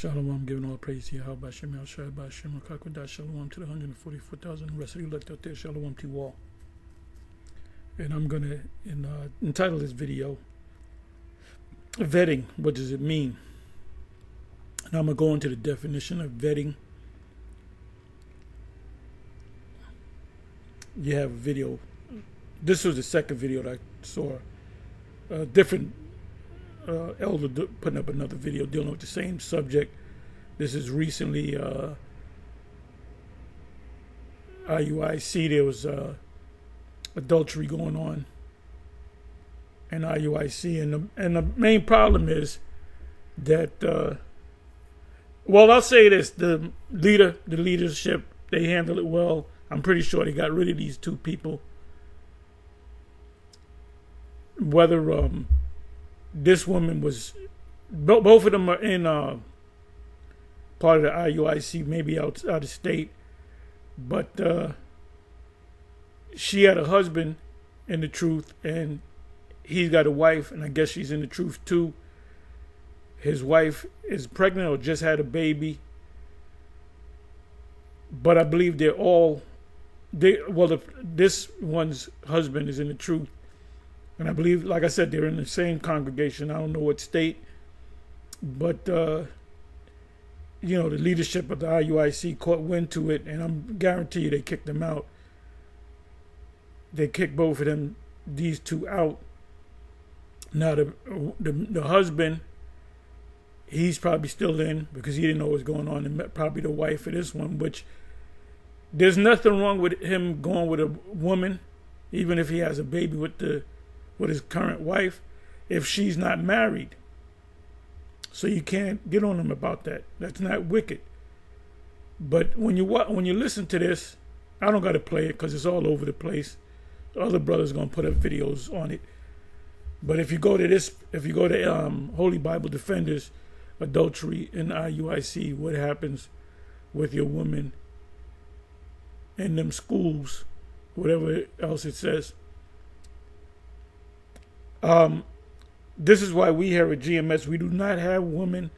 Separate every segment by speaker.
Speaker 1: Shalom, I'm giving all praise to Yahweh, Bashem, El Shai, Bashem, Rakakwada, Shalom to the 144,000, the rest of the elect out there, Shalom to you all. And I'm going to entitle this video, Vetting, What Does It Mean? And I'm going to go into the definition of vetting. You have a video. This was the second video that I saw. Different elder putting up another video dealing with the same subject. This is recently IUIC. There was adultery going on in IUIC, and the main problem is that well, I'll say this: the leadership, they handled it well. I'm pretty sure they got rid of these two people. Whether this woman was, both of them are in part of the IUIC, maybe out of state, but she had a husband in the truth, and he's got a wife, and I guess she's in the truth too. His wife is pregnant or just had a baby, but I believe they're all, this one's husband is in the truth. And I believe, like I said, they're in the same congregation. I don't know what state. But, the leadership of the IUIC caught wind to it, and I'm guarantee you they kicked them out. They kicked both of them, these two, out. Now, the husband, he's probably still in because he didn't know what was going on, and probably the wife of this one, which there's nothing wrong with him going with a woman, even if he has a baby with his current wife, if she's not married. So you can't get on him about that. That's not wicked. But when you listen to this, I don't got to play it because it's all over the place. The other brothers gonna put up videos on it. But if you go to Holy Bible Defenders, adultery in IUIC, what happens with your woman in them schools, whatever else it says. This is why we here at GMS, we do not have women.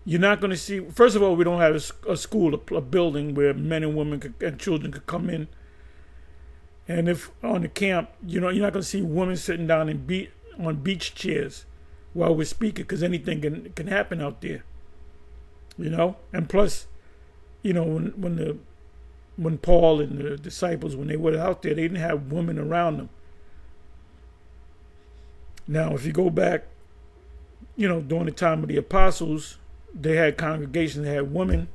Speaker 1: You're not going to see, first of all, we don't have a school, a building where men and women and children could come in. And if on the camp, you're not going to see women sitting down on beach chairs while we're speaking, because anything can happen out there. And plus, when Paul and the disciples, when they were out there, they didn't have women around them. Now, if you go back, during the time of the apostles, they had congregations, they had women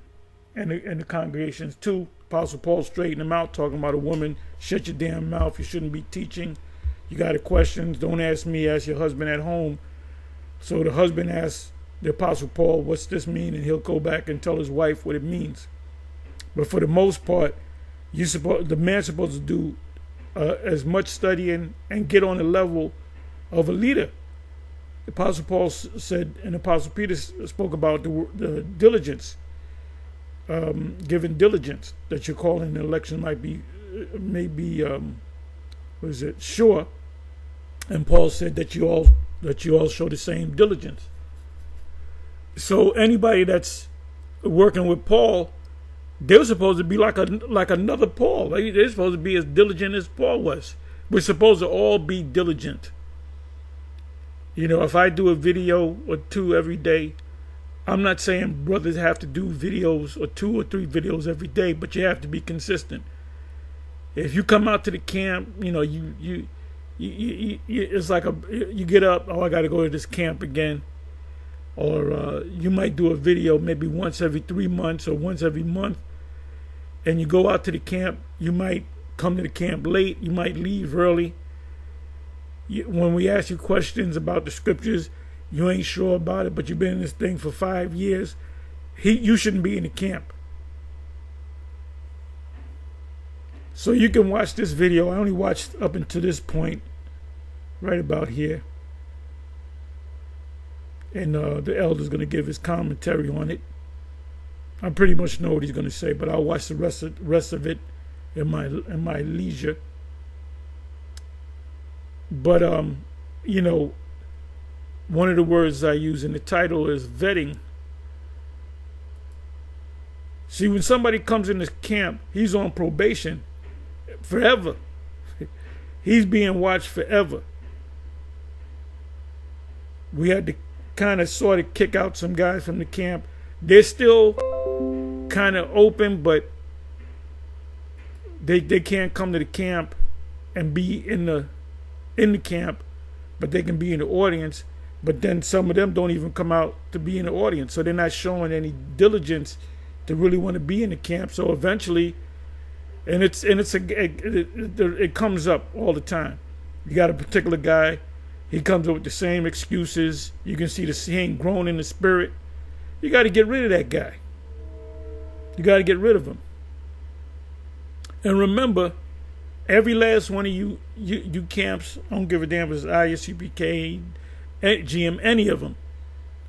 Speaker 1: in the congregations too. Apostle Paul straightened them out, talking about a woman, shut your damn mouth, you shouldn't be teaching. You got a questions, don't ask me, ask your husband at home. So the husband asks the Apostle Paul, what's this mean? And he'll go back and tell his wife what it means. But for the most part, the man's supposed to do as much studying and get on the level of a leader. The Apostle Paul said, and Apostle Peter spoke about the diligence, giving diligence, that you're calling the election might be sure. And Paul said that you all show the same diligence. So anybody that's working with Paul, they're supposed to be like another Paul. They're supposed to be as diligent as Paul was. We're supposed to all be diligent. If I do a video or two every day, I'm not saying brothers have to do videos or 2 or 3 videos every day, but you have to be consistent. If you come out to the camp, you it's like you get up, I got to go to this camp again. Or you might do a video maybe once every 3 months or once every month, and you go out to the camp. You might come to the camp late, you might leave early. When we ask you questions about the scriptures, you ain't sure about it, but you've been in this thing for 5 years, you shouldn't be in the camp. So you can watch this video. I only watched up until this point, right about here. And the elder's going to give his commentary on it. I pretty much know what he's going to say, but I'll watch the rest of it in my leisure. But one of the words I use in the title is vetting. See, when somebody comes in this camp, he's on probation forever. He's being watched forever. We had to kind of sort of kick out some guys from the camp. They're still kind of open, but they can't come to the camp and be in the camp, but they can be in the audience. But then some of them don't even come out to be in the audience, so they're not showing any diligence to really want to be in the camp. So eventually, it comes up all the time. You got a particular guy, he comes up with the same excuses. You can see he ain't grown in the spirit. You got to get rid of that guy. You got to get rid of him. And remember, every last one of you camps, I don't give a damn if it's ISUPK, GM, any of them,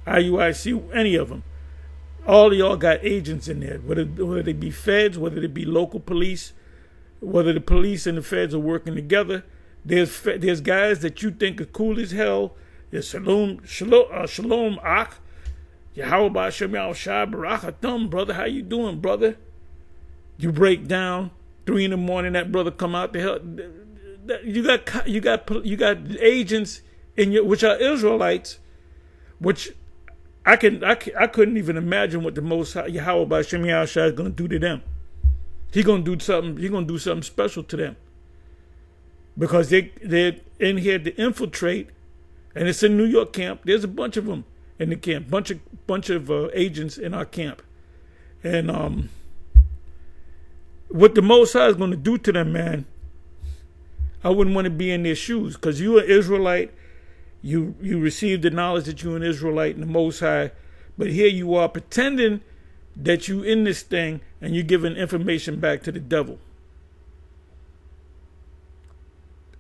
Speaker 1: IUIC, any of them. All of y'all got agents in there, whether they be feds, whether they be local police, whether the police and the feds are working together. There's guys that you think are cool as hell. There's Shalom Ach, Yahweh Shem Shai Barakathum, brother. How you doing, brother? You break down 3 a.m. That brother come out to help. You got agents in which are Israelites, which I couldn't even imagine what the Most High Yahweh Shem Shai is going to do to them. He's going to do something special to them, because they're in here to infiltrate, and it's in New York camp. There's a bunch of them in the camp, bunch of agents in our camp, and what the Most High is going to do to them, man, I wouldn't want to be in their shoes, because you're an Israelite. You received the knowledge that you're an Israelite and the Most High, but here you are pretending that you in this thing, and you're giving information back to the devil.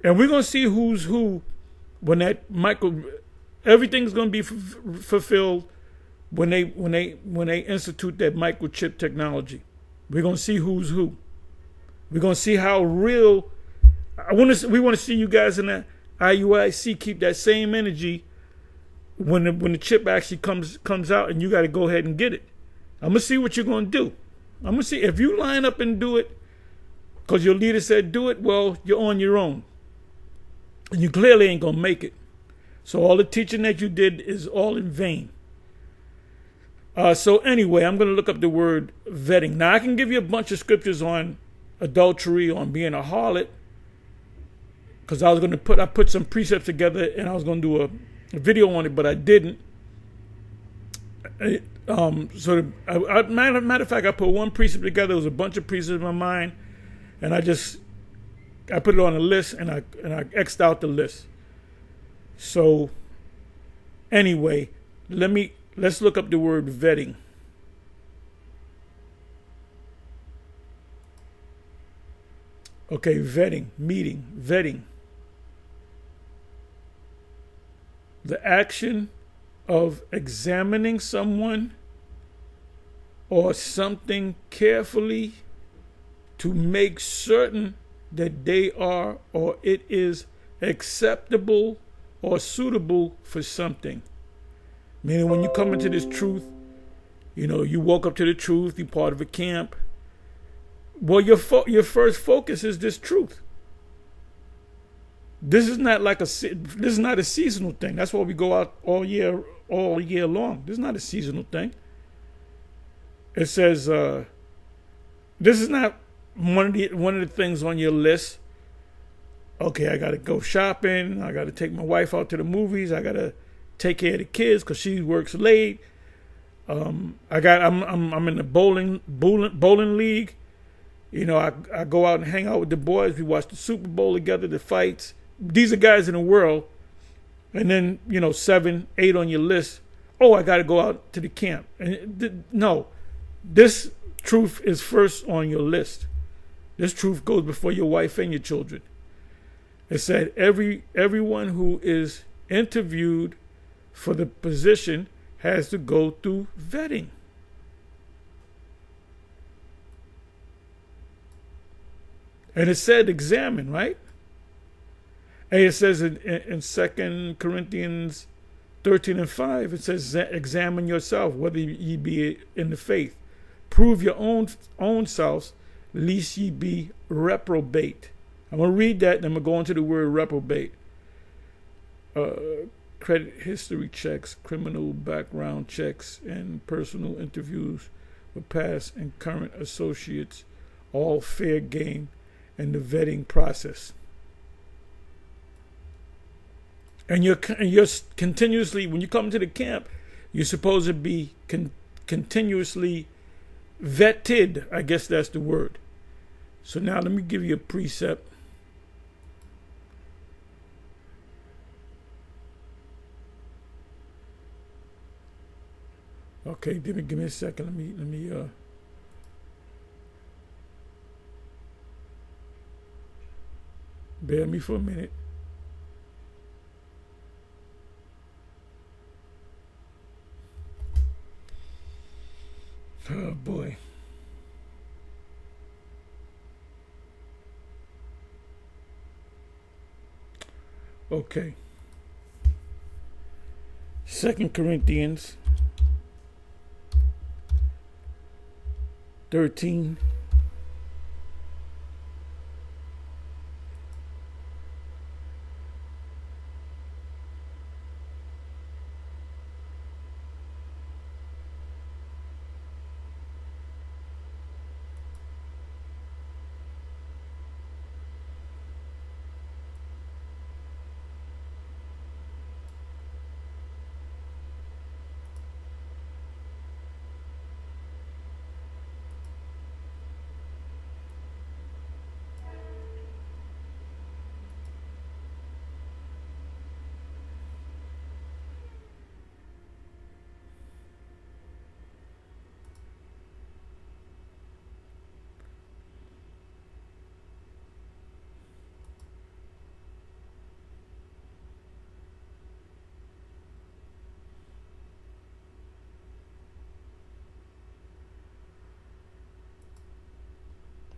Speaker 1: And we're going to see who's who when that everything's going to be fulfilled when they institute that microchip technology. We're going to see who's who. We're going to see how real. We want to see you guys in that IUIC keep that same energy when the chip actually comes out, and you got to go ahead and get it. I'm going to see what you're going to do. I'm going to see if you line up and do it because your leader said do it. Well, you're on your own, and you clearly ain't going to make it. So all the teaching that you did is all in vain. So anyway, I'm going to look up the word vetting. Now, I can give you a bunch of scriptures on adultery, on being a harlot, because I put some precepts together, and I was going to do a video on it, but I didn't. Matter of fact, I put one precept together. There was a bunch of precepts in my mind, and I put it on a list, and I X'd out the list. So anyway, let's look up the word vetting. Okay, vetting. The action of examining someone or something carefully to make certain that they are or it is acceptable or suitable for something. Meaning, when you come into this truth, you woke up to the truth, you're part of a camp. Well, your first focus is this truth. This is not a seasonal thing. That's why we go out all year long. This is not a seasonal thing. It says this is not one of the things on your list. Okay, I got to go shopping. I got to take my wife out to the movies. I got to take care of the kids because she works late. I'm in the bowling league. I go out and hang out with the boys. We watch the Super Bowl together, the fights. These are guys in the world. And then, 7, 8 on your list. Oh, I got to go out to the camp. And no, this truth is first on your list. This truth goes before your wife and your children. It said everyone who is interviewed for the position has to go through vetting. And it said examine, right? And it says in 2 Corinthians 13:5, it says examine yourself, whether ye be in the faith. Prove your own selves, lest ye be reprobate. I'm going to read that, and I'm going to go into the word reprobate. Credit history checks, criminal background checks, and personal interviews with past and current associates, all fair game in the vetting process. And you're continuously, when you come to the camp, you're supposed to be continuously vetted. I guess that's the word. So now let me give you a precept. Okay, give me a second. Let me bear me for a minute. Oh boy. Okay. 2 Corinthians 13.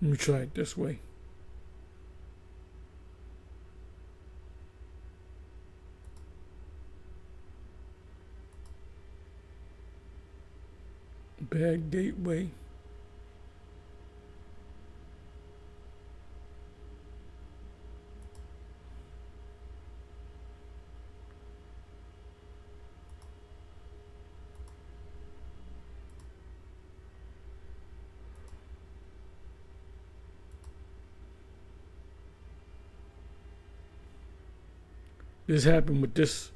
Speaker 1: Let me try it this way. Bad gateway. This happened with this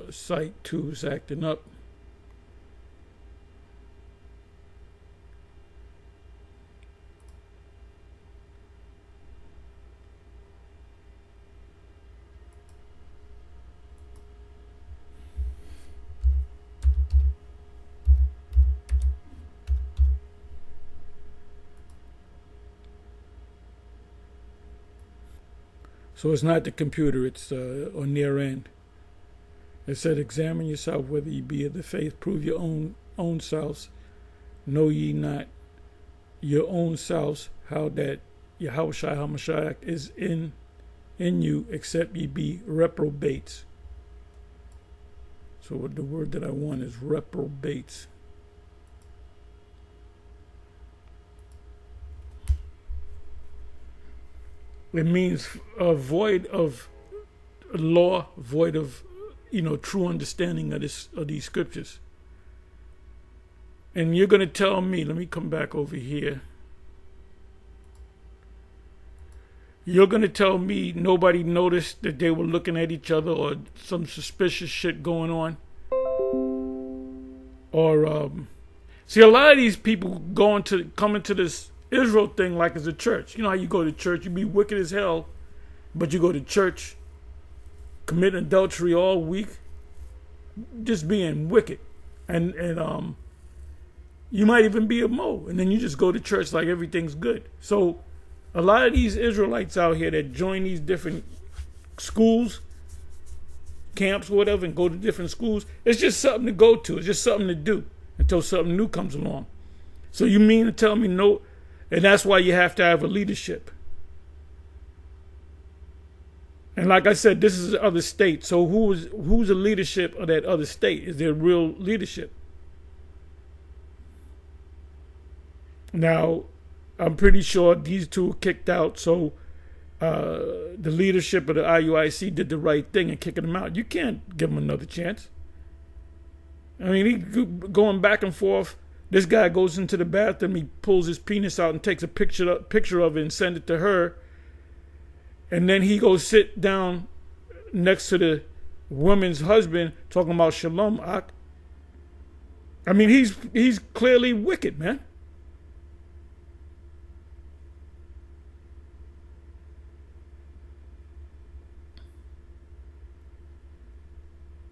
Speaker 1: site too is acting up. So it's not the computer, it's on their end. It said, examine yourself whether ye be of the faith, prove your own selves. Know ye not your own selves, how that Yahushua HaMashiach is in you, except ye be reprobates. So the word that I want is reprobates. It means void of law, void of, true understanding of these scriptures. And you're going to tell me, let me come back over here. You're going to tell me nobody noticed that they were looking at each other or some suspicious shit going on? Or, see, a lot of these people coming to this Israel thing like it's a church. You know how you go to church, you be wicked as hell, but you go to church, committing adultery all week, just being wicked. And you might even be a Mo, and then you just go to church like everything's good. So a lot of these Israelites out here that join these different schools, camps, whatever, and go to different schools, it's just something to go to. It's just something to do until something new comes along. So you mean to tell me no? And that's why you have to have a leadership. And like I said, this is the other state. So who's the leadership of that other state? Is there real leadership? Now, I'm pretty sure these two were kicked out. So the leadership of the IUIC did the right thing in kicking him out. You can't give him another chance. I mean, he going back and forth. This guy goes into the bathroom. He pulls his penis out and takes a picture of it and send it to her. And then he goes sit down next to the woman's husband talking about Shalom. I mean, he's clearly wicked, man.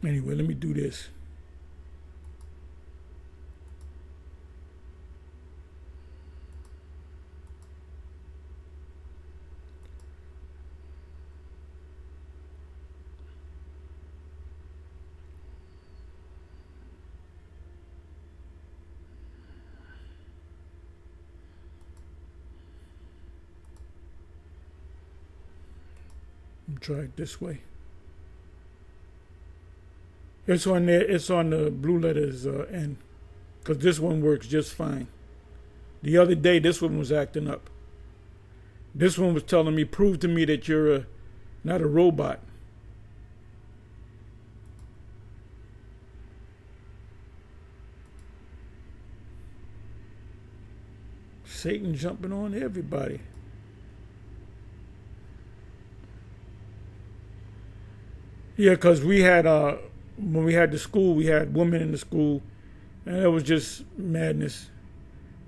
Speaker 1: Anyway, let me do this. Try it this way. It's on there. It's on the blue letters N, because this one works just fine. The other day, this one was acting up. This one was telling me, "Prove to me that you're not a robot." Satan jumping on everybody. Yeah, because we had when we had the school, we had women in the school, and it was just madness.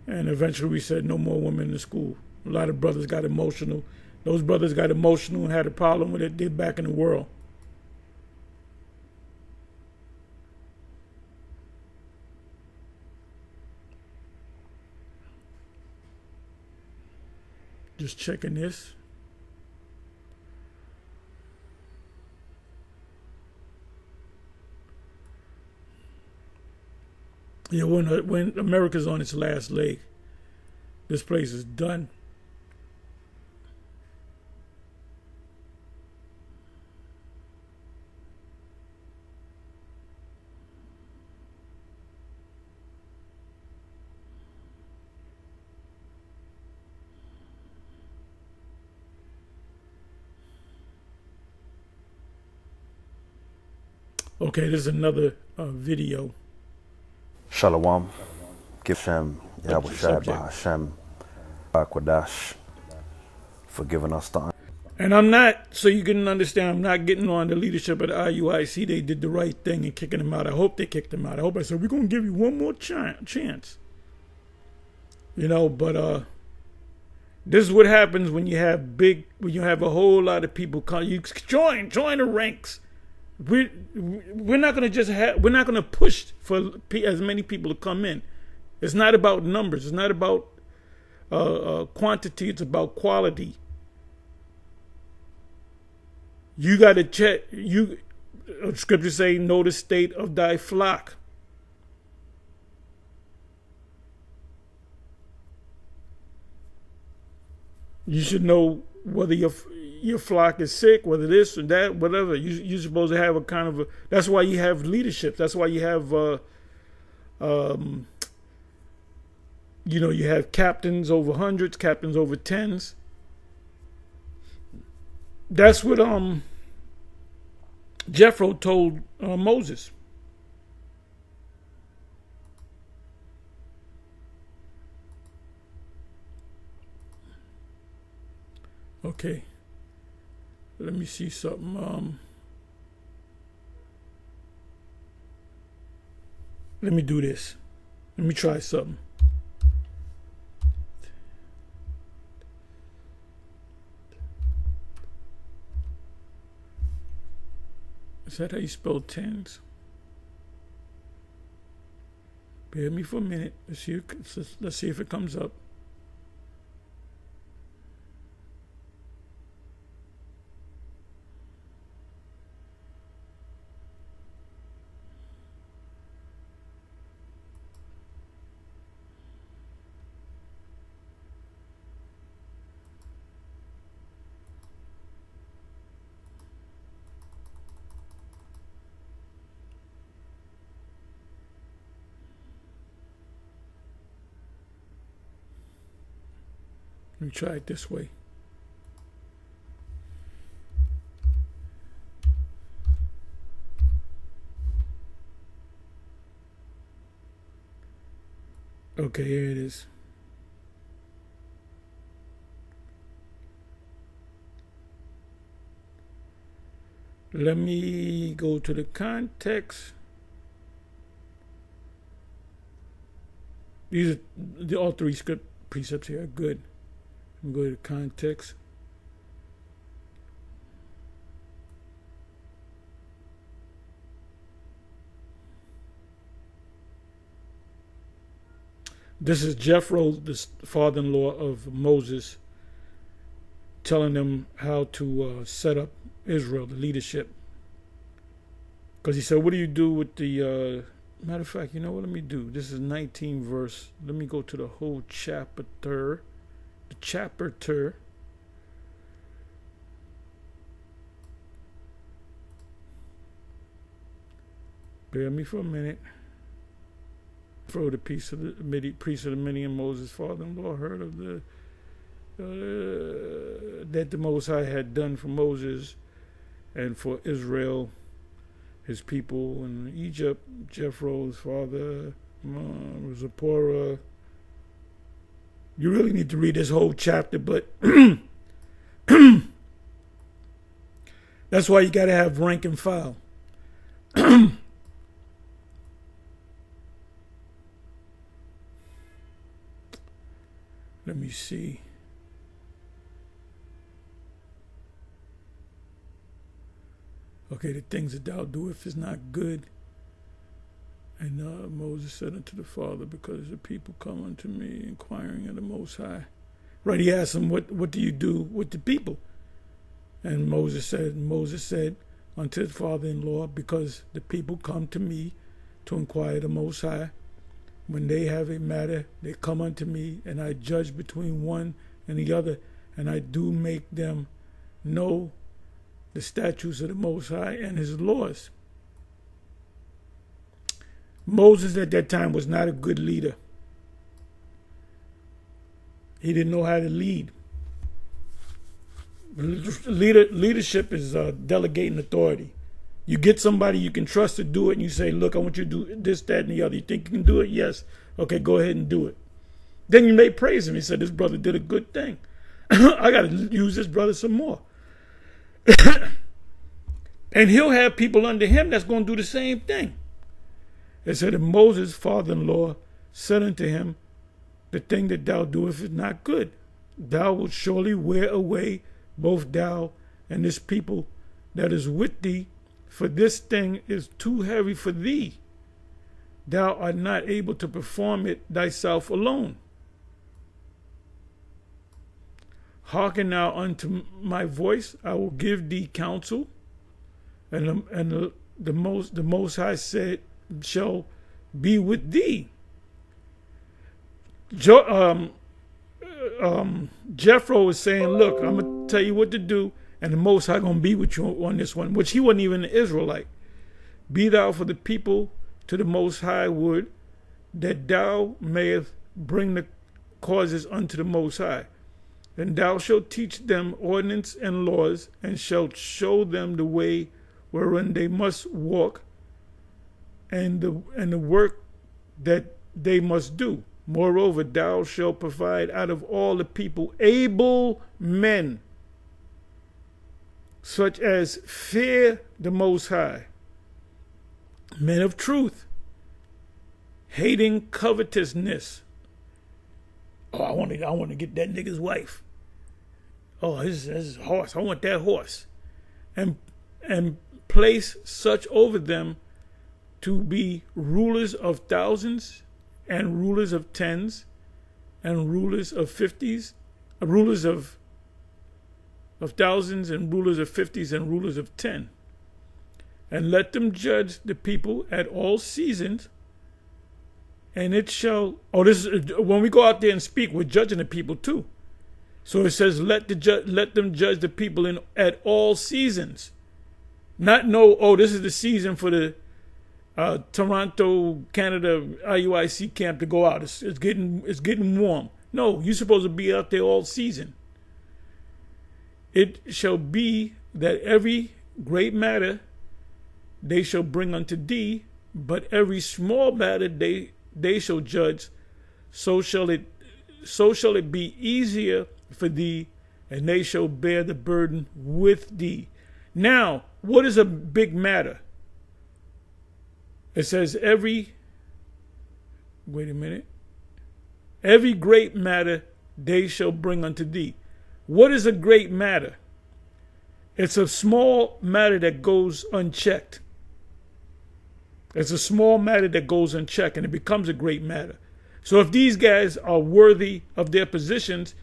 Speaker 1: And eventually we said no more women in the school. A lot of brothers got emotional. Those brothers got emotional and had a problem with it. They're back in the world. Just checking this. Yeah, when America's on its last leg, this place is done. Okay, this is another video.
Speaker 2: Shalom. Give Hashem, Yahweh Shai Hashem, Bakwadash, for giving us the.
Speaker 1: And I'm not, so you can understand, I'm not getting on the leadership of the IUIC. They did the right thing in kicking him out. I hope they kicked him out. I hope I said, we're going to give you one more chance. You know, but this is what happens when you have a whole lot of people come. You join the ranks. We're not going to push for as many people to come in. It's not about numbers. It's not about quantity. It's about quality. You got to check. Scriptures say, know the state of thy flock. You should know whether your flock is sick, whether this or that, whatever. You're supposed to have a kind of that's why you have leadership. That's why you have, you have captains over hundreds, captains over tens. That's what Jethro told Moses. Okay. Let me see something. Let me do this. Let me try something. Is that how you spell tens? Bear with me for a minute. Let's see if it comes up. Let me try it this way. Okay, here it is. Let me go to the context. These are all three script precepts here are good. I'm going to go to context. This is Jethro, the father-in-law of Moses, telling them how to set up Israel, the leadership. Because he said, what do you do with the... matter of fact, you know what? Let me do. This is 19 verse. Let me go to the whole chapter. The chapter. Bear me for a minute. For the priest of the Midian, Moses' father-in-law, heard of the that the Most High had done for Moses and for Israel, his people in Egypt. Jethro's father, Zipporah. You really need to read this whole chapter, but that's why you got to have rank and file. Let me see. Okay, the things that thou doest is not good. And Moses said unto the Father, because the people come unto me, inquiring of the Most High. Right, he asked him, what do you do with the people? And Moses said unto his father-in-law, because the people come to me to inquire of the Most High. When they have a matter, they come unto me, and I judge between one and the other, and I do make them know the statutes of the Most High and his laws. Moses at that time was not a good leader. He didn't know how to lead. Leadership is delegating authority. You get somebody you can trust to do it, and you say, look, I want you to do this, that, and the other. You think you can do it? Yes. Okay, go ahead and do it. Then you may praise him. He said, this brother did a good thing. I got to use this brother some more. And he'll have people under him that's going to do the same thing. It said, and Moses' father-in-law said unto him, the thing that thou doest is not good. Thou wilt surely wear away both thou and this people that is with thee, for this thing is too heavy for thee. Thou art not able to perform it thyself alone. Hearken now unto my voice. I will give thee counsel. And the Most High said, shall be with thee. Jethro was saying, look, I'm going to tell you what to do, and the Most High going to be with you on this one, which he wasn't even an Israelite. Be thou for the people to the Most High wood, that thou mayest bring the causes unto the Most High. And thou shalt teach them ordinance and laws, and shalt show them the way wherein they must walk, and the work that they must do. Moreover, thou shalt provide out of all the people able men, such as fear the Most High, men of truth, hating covetousness. Oh, I want to get that nigga's wife. Oh, his horse. I want that horse. And place such over them to be rulers of thousands, and rulers of tens, and rulers of fifties, rulers of thousands, and rulers of fifties, and rulers of 10. And let them judge the people at all seasons. And it shall, when we go out there and speak, we're judging the people too. So it says, let them judge the people at all seasons. Not this is the season for the Toronto, Canada IUIC camp to go out. It's getting warm. No, you're supposed to be out there all season. It shall be that every great matter they shall bring unto thee, but every small matter they shall judge. So shall it be easier for thee, and they shall bear the burden with thee. Now, what is a big matter? It says every great matter they shall bring unto thee. What is a great matter? It's a small matter that goes unchecked. It's a small matter that goes unchecked, and it becomes a great matter. So if these guys are worthy of their positions,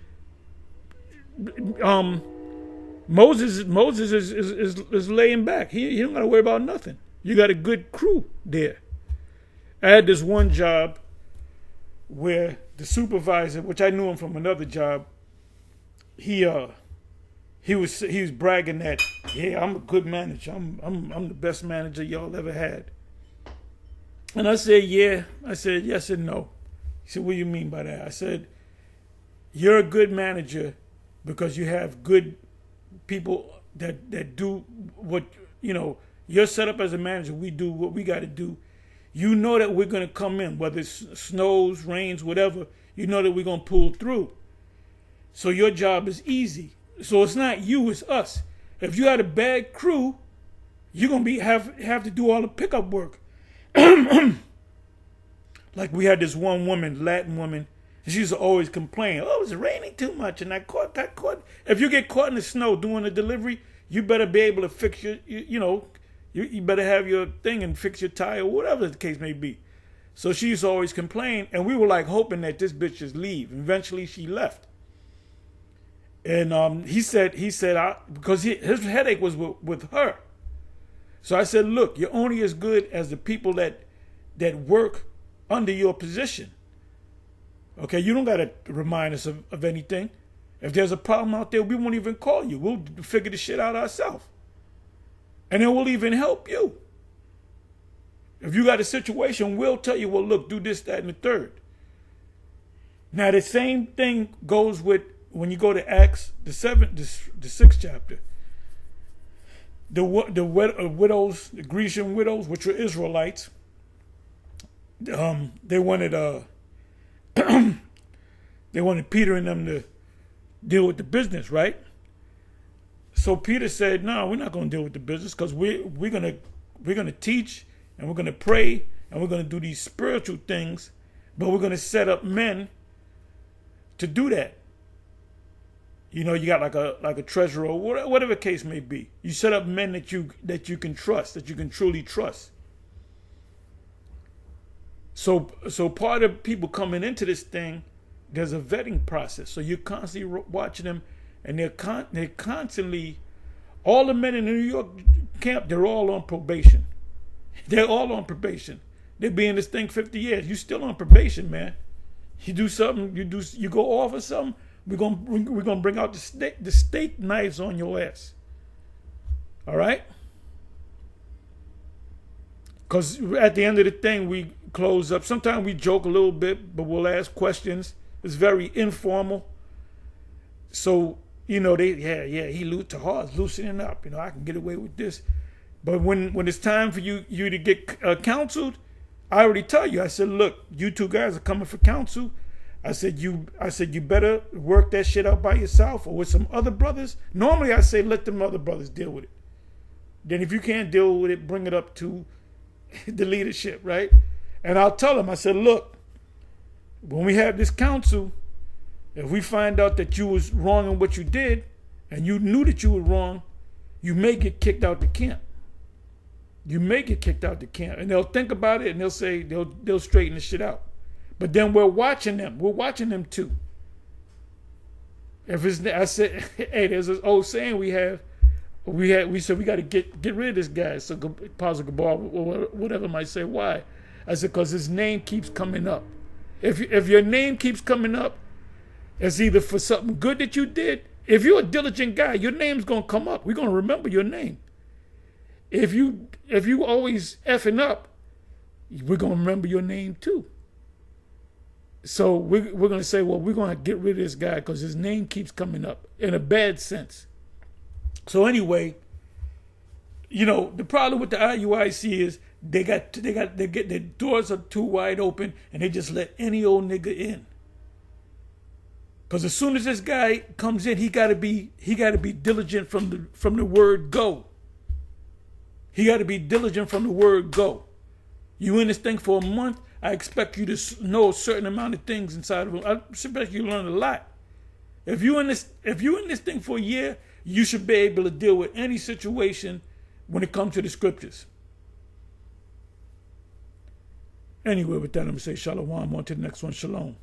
Speaker 1: Moses is laying back. He don't got to worry about nothing. You got a good crew there. I had this one job where the supervisor, which I knew him from another job, he was bragging that, yeah, I'm a good manager. I'm the best manager y'all ever had. And I said, yeah. I said, yes and no. He said, what do you mean by that? I said, you're a good manager because you have good people that do what, you're set up as a manager. We do what we got to do. You know that we're going to come in, whether it snows, rains, whatever. You know that we're going to pull through. So your job is easy. So it's not you, it's us. If you had a bad crew, you're going to have to do all the pickup work. Like we had this one woman, Latin woman, and she used to always complain, oh, it's raining too much, and I got caught. If you get caught in the snow doing a delivery, you better be able to fix your, you better have your thing and fix your tire, whatever the case may be. So she used to always complain, and we were like hoping that this bitch just leave. Eventually she left. And he said, because his headache was with her. So I said, look, you're only as good as the people that work under your position. Okay, you don't got to remind us of anything. If there's a problem out there, we won't even call you. We'll figure the shit out ourselves. And then we'll even help you. If you got a situation, we'll tell you, well, look, do this, that, and the third. Now, the same thing goes with when you go to Acts, the 6th chapter. The widows, the Grecian widows, which were Israelites, they wanted Peter and them to deal with the business, right? So Peter said, no, we're not going to deal with the business because we're gonna teach and we're gonna pray and we're gonna do these spiritual things, but we're gonna set up men to do that. You got like a treasurer or whatever the case may be. You set up men that you can trust, that you can truly trust. So part of people coming into this thing, there's a vetting process. So you're constantly watching them, and they're constantly, all the men in the New York camp, they're all on probation. They're all on probation. They've been in this thing 50 years. You still on probation, man. You do something, you go off or something, we're gonna bring out the steak knives on your ass. All right? Because at the end of the thing, we close up. Sometimes we joke a little bit, but we'll ask questions. It's very informal. So, he Tahar's loosening up. I can get away with this. But when it's time for you to get counseled, I already tell you. I said, look, you two guys are coming for counsel. I said you better work that shit out by yourself or with some other brothers. Normally I say let them other brothers deal with it. Then if you can't deal with it, bring it up to the leadership, right? And I'll tell them, I said, look, when we have this council, if we find out that you was wrong in what you did, and you knew that you were wrong, you may get kicked out the camp. You may get kicked out the camp. And they'll think about it and they'll say, they'll straighten the shit out. But then we're watching them. We're watching them too. I said, hey, there's this old saying we said we got to get rid of this guy. So Pastor Gabar, whatever might say, why? I said, because his name keeps coming up. If your name keeps coming up, it's either for something good that you did. If you're a diligent guy, your name's gonna come up. We're gonna remember your name. If you always effing up, we're gonna remember your name too. So we're going to say, well, we're going to get rid of this guy because his name keeps coming up in a bad sense. So anyway, you know, the problem with the IUIC is they get their doors are too wide open and they just let any old nigga in. Because as soon as this guy comes in, he gotta be diligent from the word go. He gotta be diligent from the word go. You in this thing for a month, I expect you to know a certain amount of things inside of it. I expect you to learn a lot. If you in this thing for a year, you should be able to deal with any situation when it comes to the scriptures. Anyway, with that, I'm going to say shalom. On to the next one. Shalom.